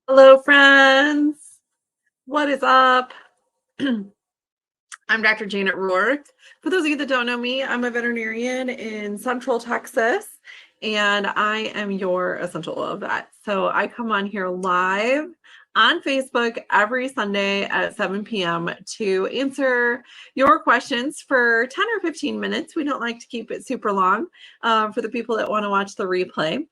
Hello, friends. What is up? I'm Dr. Janet Roark. For those of you that don't know me, I'm a veterinarian in Central Texas, and I am your essential oil vet. So I come on here live on Facebook every Sunday at 7 p.m. to answer your questions for 10 or 15 minutes. We don't like to keep it super long for the people that want to watch the replay.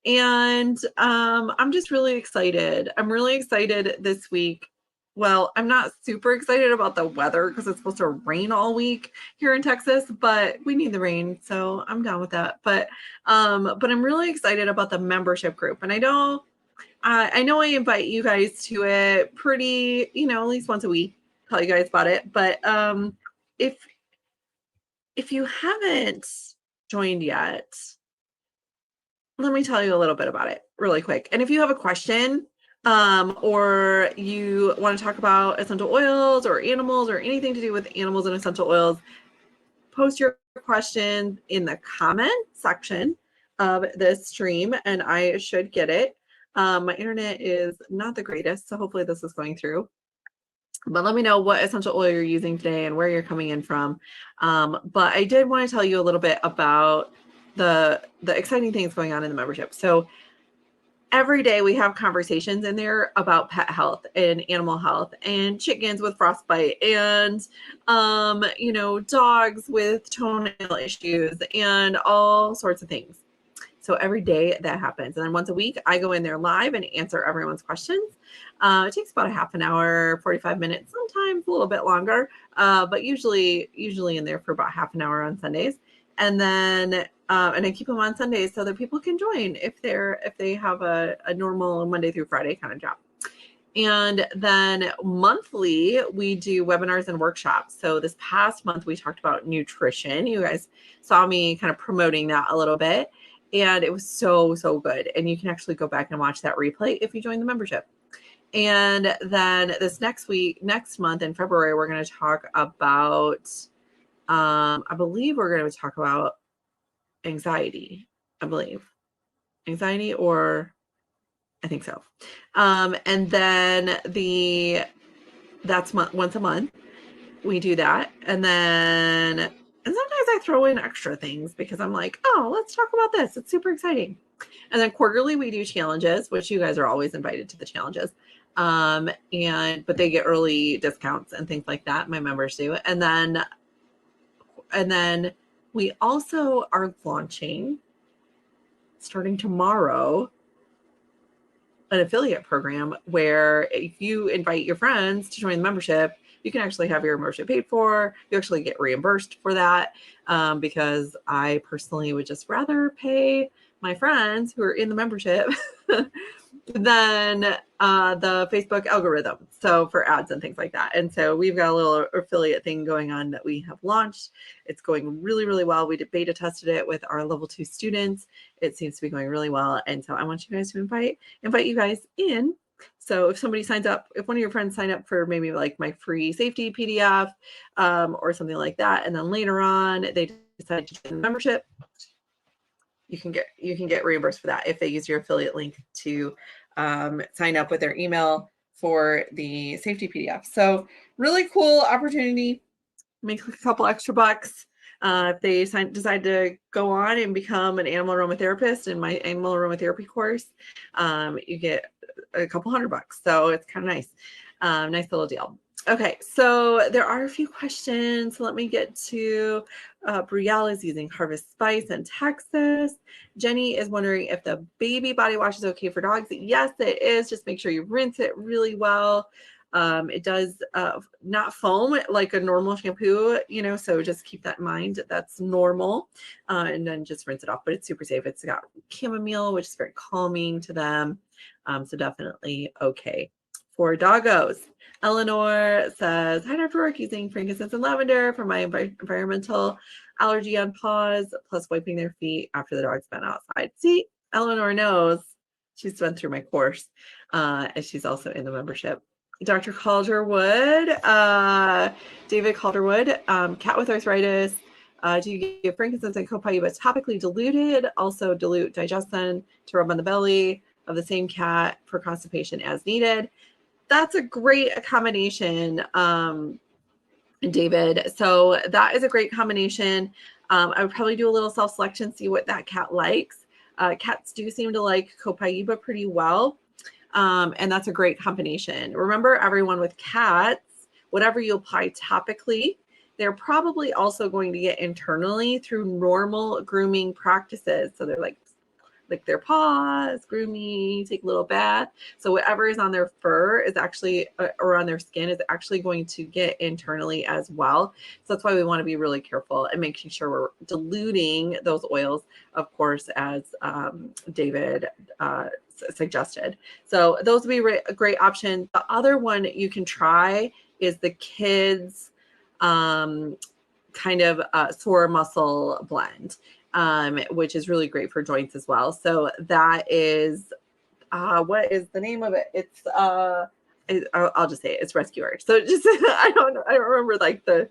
And I'm just really excited. I'm really excited this week. Well, I'm not super excited about the weather because it's supposed to rain all week here in Texas, but we need the rain, so I'm down with that. But I'm really excited about the membership group, and I know I invite you guys to it pretty, at least once a week. Tell you guys about it. But if you haven't joined yet, let me tell you a little bit about it really quick. And if you have a question or you want to talk about essential oils or animals or anything to do with animals and essential oils, post your question in the comment section of this stream and I should get it. My internet is not the greatest, so hopefully this is going through. But let me know what essential oil you're using today and where you're coming in from. But I did want to tell you a little bit about the exciting things going on in the membership. So every day we have conversations in there about pet health and animal health and chickens with frostbite and dogs with toenail issues and all sorts of things. So every day that happens. And then once a week, I go in there live and answer everyone's questions. It takes about a half an hour, 45 minutes, sometimes a little bit longer, but usually in there for about half an hour on Sundays. And then and I keep them on Sundays so that people can join if they have a normal Monday through Friday kind of job. And then monthly, we do webinars and workshops. So this past month, we talked about nutrition. You guys saw me kind of promoting that a little bit. And it was so good. And you can actually go back and watch that replay if you join the membership. And then this next month in February, we're going to talk about, I believe we're going to talk about anxiety. Anxiety, or I think so. And then that's once a month we do that. And sometimes I throw in extra things because I'm like, oh, let's talk about this. It's super exciting. And then quarterly we do challenges, which you guys are always invited to the challenges. But they get early discounts and things like that. My members do. And then we also are launching, starting tomorrow, an affiliate program where if you invite your friends to join the membership, you can actually have your membership paid for. You actually get reimbursed for that because I personally would just rather pay my friends who are in the membership than the Facebook algorithm. So for ads and things like that. And so we've got a little affiliate thing going on that we have launched. It's going really well. We beta tested it with our level 2 students. It seems to be going really well. And so I want you guys to invite you guys in. So if somebody signs up, if one of your friends sign up for maybe like my free safety PDF or something like that, and then later on they decide to join the membership, you can get reimbursed for that if they use your affiliate link to sign up with their email for the safety PDF. So really cool opportunity. Make a couple extra bucks. If they decide to go on and become an animal aromatherapist in my animal aromatherapy course, you get a couple $100. So it's kind of nice. Nice little deal. Okay, so there are a few questions. So let me get to Brielle is using Harvest Spice in Texas. Jenny is wondering if the baby body wash is okay for dogs. Yes, it is. Just make sure you rinse it really well. It does not foam like a normal shampoo, so just keep that in mind. That's normal. And then just rinse it off, but it's super safe. It's got chamomile, which is very calming to them. So definitely okay for doggos. Eleanor says, hi, Dr. Roark, using frankincense and lavender for my environmental allergy on paws, plus wiping their feet after the dog's been outside. See, Eleanor knows. She's been through my course, and she's also in the membership. Dr. Calderwood, David Calderwood, cat with arthritis. Do you give frankincense and copaiba topically diluted? Also dilute digestin to rub on the belly. of the same cat for constipation as needed. That's a great combination, David. So that is a great combination. I would probably do a little self-selection, see what that cat likes. Cats do seem to like Copaiba pretty well. And that's a great combination. Remember, everyone, with cats, whatever you apply topically, they're probably also going to get internally through normal grooming practices. So they're like lick their paws, groom me, take a little bath. So whatever is on their fur is actually, or on their skin, is actually going to get internally as well. So that's why we want to be really careful and making sure we're diluting those oils, of course, as David suggested. So those would be a great option. The other one you can try is the kids kind of sore muscle blend, which is really great for joints as well. So that is, what is the name of it? It's, I'll just say it. It's Rescuer. So just, I don't remember like the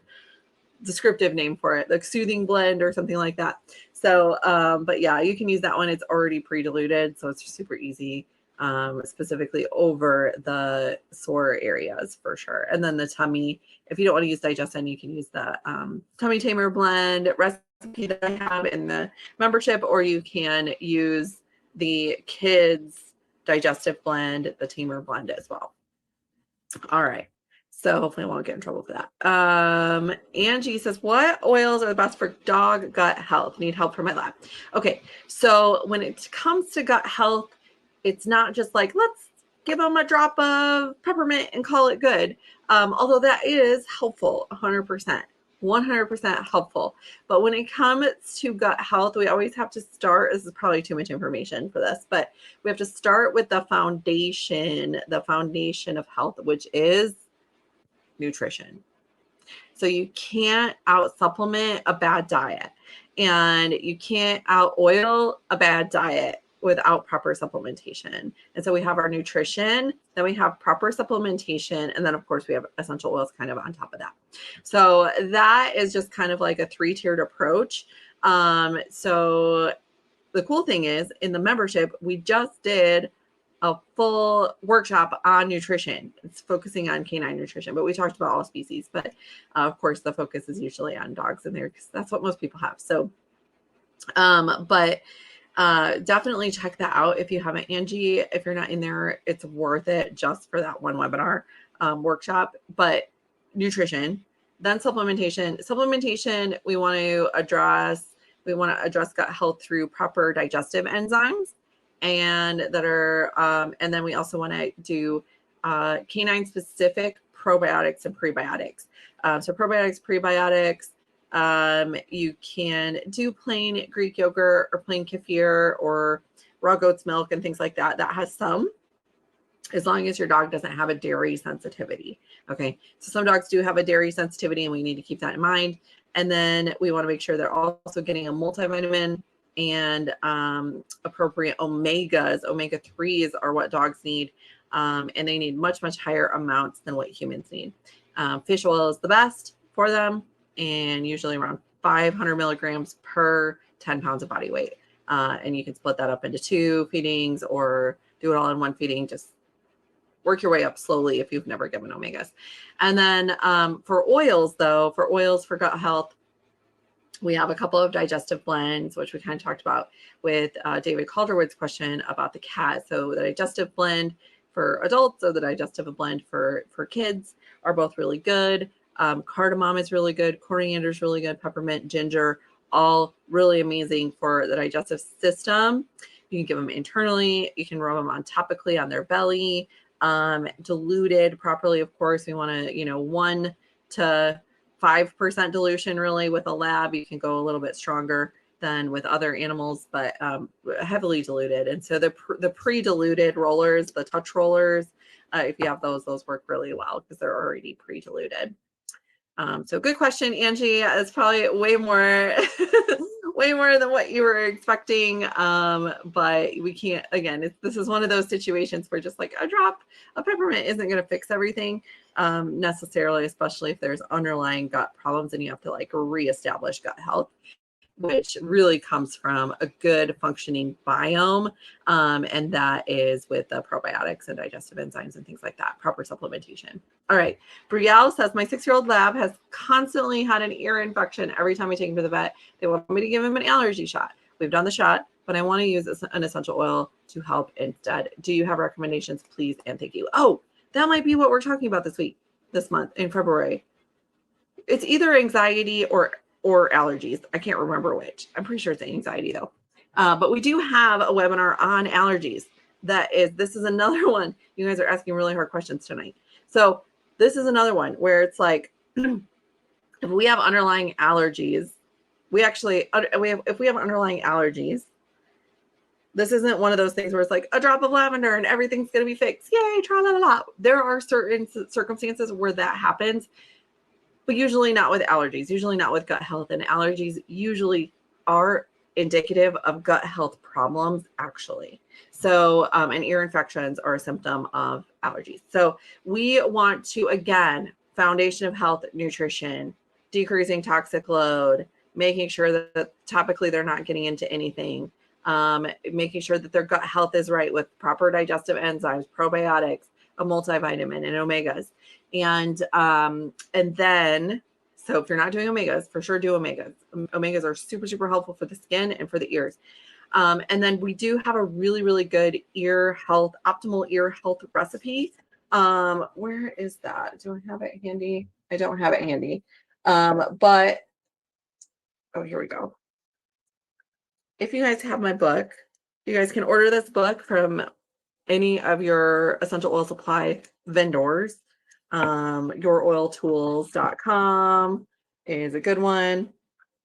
descriptive name for it, like soothing blend or something like that. So, but yeah, you can use that one. It's already pre-diluted, so it's super easy, specifically over the sore areas for sure. And then the tummy, if you don't want to use Digestin, you can use the tummy tamer blend recipe that I have in the membership, or you can use the kids digestive blend, the tamer blend as well. All right. So hopefully I won't get in trouble for that. Angie says, what oils are the best for dog gut health? Need help for my lab. Okay. So when it comes to gut health, it's not just like, let's give them a drop of peppermint and call it good. Although that is helpful, 100%. 100% helpful. But when it comes to gut health, we always have to start, this is probably too much information for this, but we have to start with the foundation of health, which is nutrition. So you can't out supplement a bad diet, and you can't out oil a bad diet without proper supplementation. And so we have our nutrition, then we have proper supplementation, and then of course we have essential oils kind of on top of that. So that is just kind of like a 3-tiered approach. So the cool thing is, in the membership, we just did a full workshop on nutrition. It's focusing on canine nutrition, but we talked about all species. But of course, the focus is usually on dogs in there because that's what most people have. So, definitely check that out if you haven't, Angie. If you're not in there, it's worth it just for that one webinar workshop. But nutrition, then supplementation. Supplementation, we want to address gut health through proper digestive enzymes, and then we also want to do canine specific probiotics and prebiotics. So probiotics, prebiotics, you can do plain Greek yogurt or plain kefir or raw goat's milk and things like that. That has some, as long as your dog doesn't have a dairy sensitivity. Okay, so some dogs do have a dairy sensitivity, and we need to keep that in mind. And then we want to make sure they're also getting a multivitamin and appropriate omegas. Omega-3s are what dogs need, and they need much, much higher amounts than what humans need. Fish oil is the best for them, and usually around 500 milligrams per 10 pounds of body weight. And you can split that up into 2 feedings or do it all in 1 feeding. Just work your way up slowly if you've never given omegas. And then for oils, though, for gut health, we have a couple of digestive blends, which we kind of talked about with David Calderwood's question about the cat. So the digestive blend for adults or the digestive blend for kids are both really good. Cardamom is really good. Coriander is really good. Peppermint, ginger, all really amazing for the digestive system. You can give them internally. You can rub them on topically on their belly. Diluted properly, of course. We want to, 1 to 5% dilution really with a lab. You can go a little bit stronger than with other animals, but heavily diluted. And so the pre-diluted rollers, the touch rollers, if you have those work really well because they're already pre-diluted. So good question, Angie. It's probably way more way more than what you were expecting. But we can't, again, this is one of those situations where just like a drop of peppermint isn't going to fix everything necessarily, especially if there's underlying gut problems and you have to like reestablish gut health. which really comes from a good functioning biome. And that is with the probiotics and digestive enzymes and things like that, proper supplementation. All right. Brielle says, my 6-year-old lab has constantly had an ear infection every time I take him to the vet. They want me to give him an allergy shot. We've done the shot, but I want to use an essential oil to help instead. Do you have recommendations, please? And thank you. Oh, that might be what we're talking about this month in February. It's either anxiety or allergies. I can't remember which. I'm pretty sure it's anxiety though. But we do have a webinar on allergies. This is another one. You guys are asking really hard questions tonight. So this is another one where it's like, if we have underlying allergies, if we have underlying allergies, this isn't one of those things where it's like a drop of lavender and everything's going to be fixed. Yay, tra-la-la-la. There are certain circumstances where that happens, but usually not with allergies, usually not with gut health. And allergies usually are indicative of gut health problems, actually. So, and ear infections are a symptom of allergies. So we want to, again, foundation of health, nutrition, decreasing toxic load, making sure that topically they're not getting into anything, making sure that their gut health is right with proper digestive enzymes, probiotics, a multivitamin, and omegas. And then, so if you're not doing omegas, for sure do omegas. Omegas are super, super helpful for the skin and for the ears. And then we do have a really, really good optimal ear health recipe. Where is that? Do I have it handy? I don't have it handy. But, oh, here we go. If you guys have my book, you guys can order this book from any of your essential oil supply vendors. Youroiltools.com is a good one.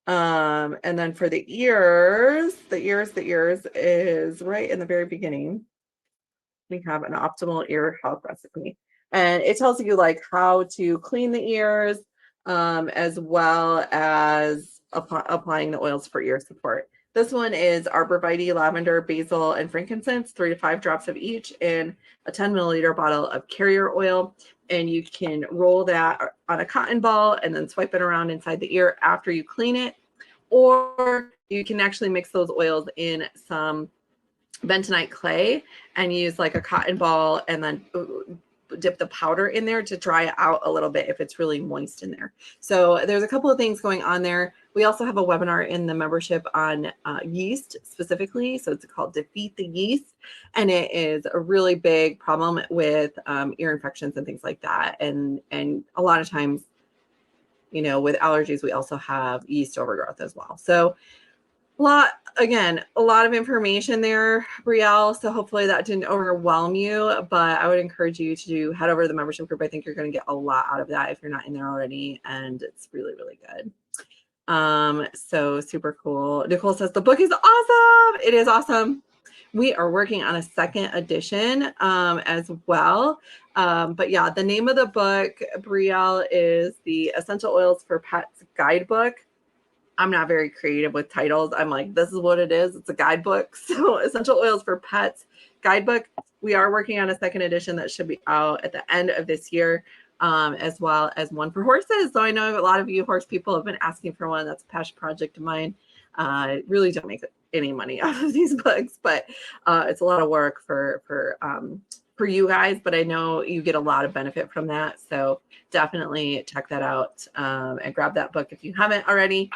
And then for the ears is right in the very beginning. We have an optimal ear health recipe, and it tells you like how to clean the ears, as well as applying the oils for ear support. This one is arborvitae, lavender, basil, and frankincense, 3 to 5 drops of each in a 10 milliliter bottle of carrier oil. And you can roll that on a cotton ball and then swipe it around inside the ear after you clean it. Or you can actually mix those oils in some bentonite clay and use like a cotton ball and then dip the powder in there to dry it out a little bit if it's really moist in there. So there's a couple of things going on there. We also have a webinar in the membership on yeast specifically. So it's called Defeat the Yeast. And it is a really big problem with ear infections and things like that. And a lot of times, you know, with allergies, we also have yeast overgrowth as well. So a lot of information there, Brielle. So hopefully that didn't overwhelm you, but I would encourage you to head over to the membership group. I think you're going to get a lot out of that if you're not in there already, and it's really, really good. So super cool. Nicole says the book is awesome. It is awesome. We are working on a second edition as well. But yeah, the name of the book, Brielle, is the Essential Oils for Pets Guidebook. I'm not very creative with titles. I'm like, this is what it is. It's a guidebook. So Essential Oils for Pets Guidebook. We are working on a second edition that should be out at the end of this year, as well as one for horses. So I know a lot of you horse people have been asking for one. That's a passion project of mine. I really don't make any money out of these books, but it's a lot of work for you guys, but I know you get a lot of benefit from that. So definitely check that out and grab that book if you haven't already.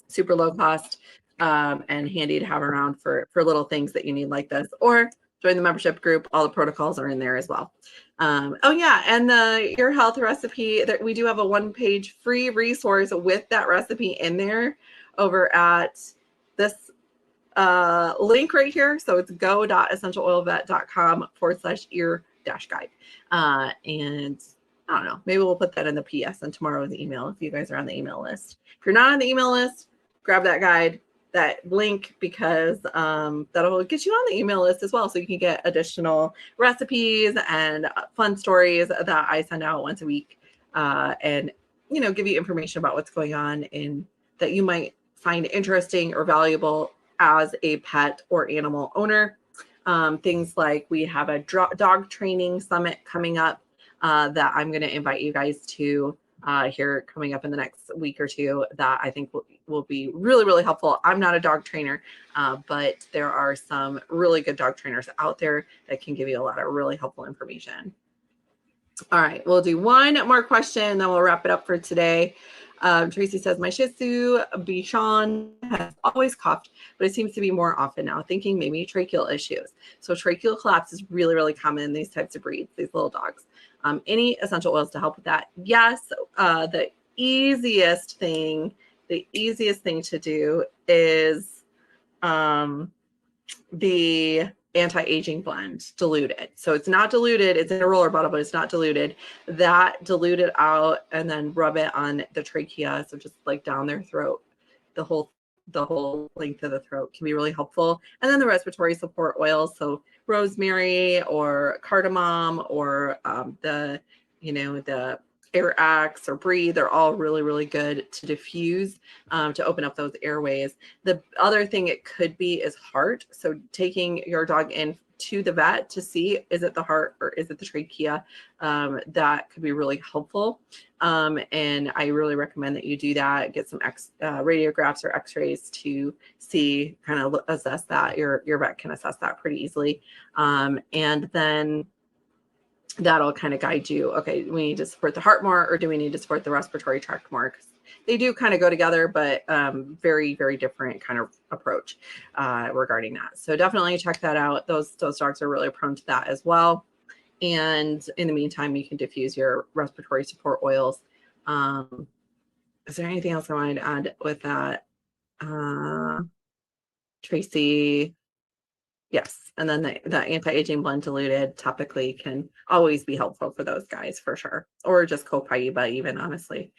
Super low cost and handy to have around for little things that you need like this, or join the membership group. All the protocols are in there as well. Oh yeah, and the ear health recipe, that we do have a 1-page free resource with that recipe in there over at this link right here. So it's go.essentialoilvet.com/ear-guide. And I don't know, maybe we'll put that in the PS in tomorrow's email if you guys are on the email list. If you're not on the email list, grab that guide, that link, because that'll get you on the email list as well. So you can get additional recipes and fun stories that I send out once a week, and, you know, give you information about what's going on in that you might find interesting or valuable as a pet or animal owner. Things like we have a dog training summit coming up that I'm going to invite you guys to here coming up in the next week or two that I think will be really, really helpful. I'm not a dog trainer, but there are some really good dog trainers out there that can give you a lot of really helpful information. All right, we'll do one more question, then we'll wrap it up for today. Tracy says, my Shih Tzu, Bichon, has always coughed, but it seems to be more often now, thinking maybe tracheal issues. So tracheal collapse is really, really common in these types of breeds, these little dogs. Any essential oils to help with that? Yes. The easiest thing to do is the anti-aging blend diluted. So it's not diluted, it's in a roller bottle, but it's not diluted. That dilute it out and then rub it on the trachea. So just like down their throat, the whole length of the throat can be really helpful. And then the respiratory support oils, so rosemary or cardamom or the Air Axe or Breathe are all really, really good to diffuse, to open up those airways. The other thing it could be is heart. So taking your dog in to the vet to see, is it the heart or is it the trachea? That could be really helpful. And I really recommend that you do that, get some radiographs or x-rays to see, kind of assess that. Your vet can assess that pretty easily. And then that'll kind of guide you. Okay, we need to support the heart more, or do we need to support the respiratory tract more? They do kind of go together, but very, very different kind of approach regarding that. So definitely check that out. Those dogs are really prone to that as well. And in the meantime, you can diffuse your respiratory support oils. Is there anything else I wanted to add with that? Tracy? Yes. And then the anti-aging blend diluted topically can always be helpful for those guys for sure. Or just copaiba even, honestly.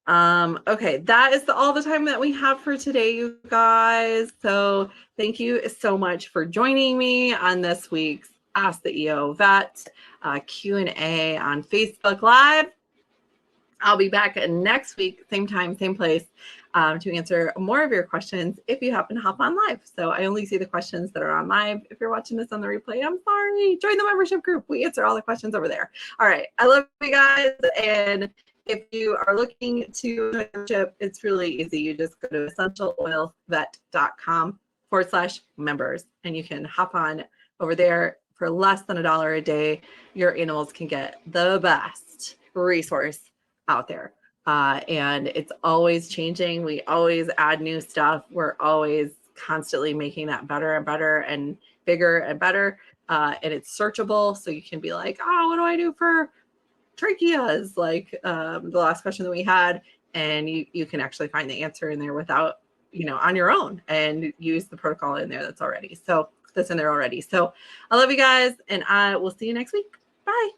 Okay, that is all the time that we have for today, you guys. So thank you so much for joining me on this week's Ask the EO Vet Q&A on Facebook Live. I'll be back next week, same time, same place, to answer more of your questions if you happen to hop on live. So I only see the questions that are on live. If you're watching this on the replay, I'm sorry. Join the membership group. We answer all the questions over there. All right. I love you guys. And if you are looking to membership, it's really easy. You just go to essentialoilvet.com/members, and you can hop on over there for less than $1 a day. Your animals can get the best resource out there. And it's always changing. We always add new stuff. We're always constantly making that better and better and bigger and better. And it's searchable. So you can be like, oh, what do I do for tracheas? Like the last question that we had. And you can actually find the answer in there without, on your own, and use the protocol in there that's in there already. So I love you guys, and I will see you next week. Bye.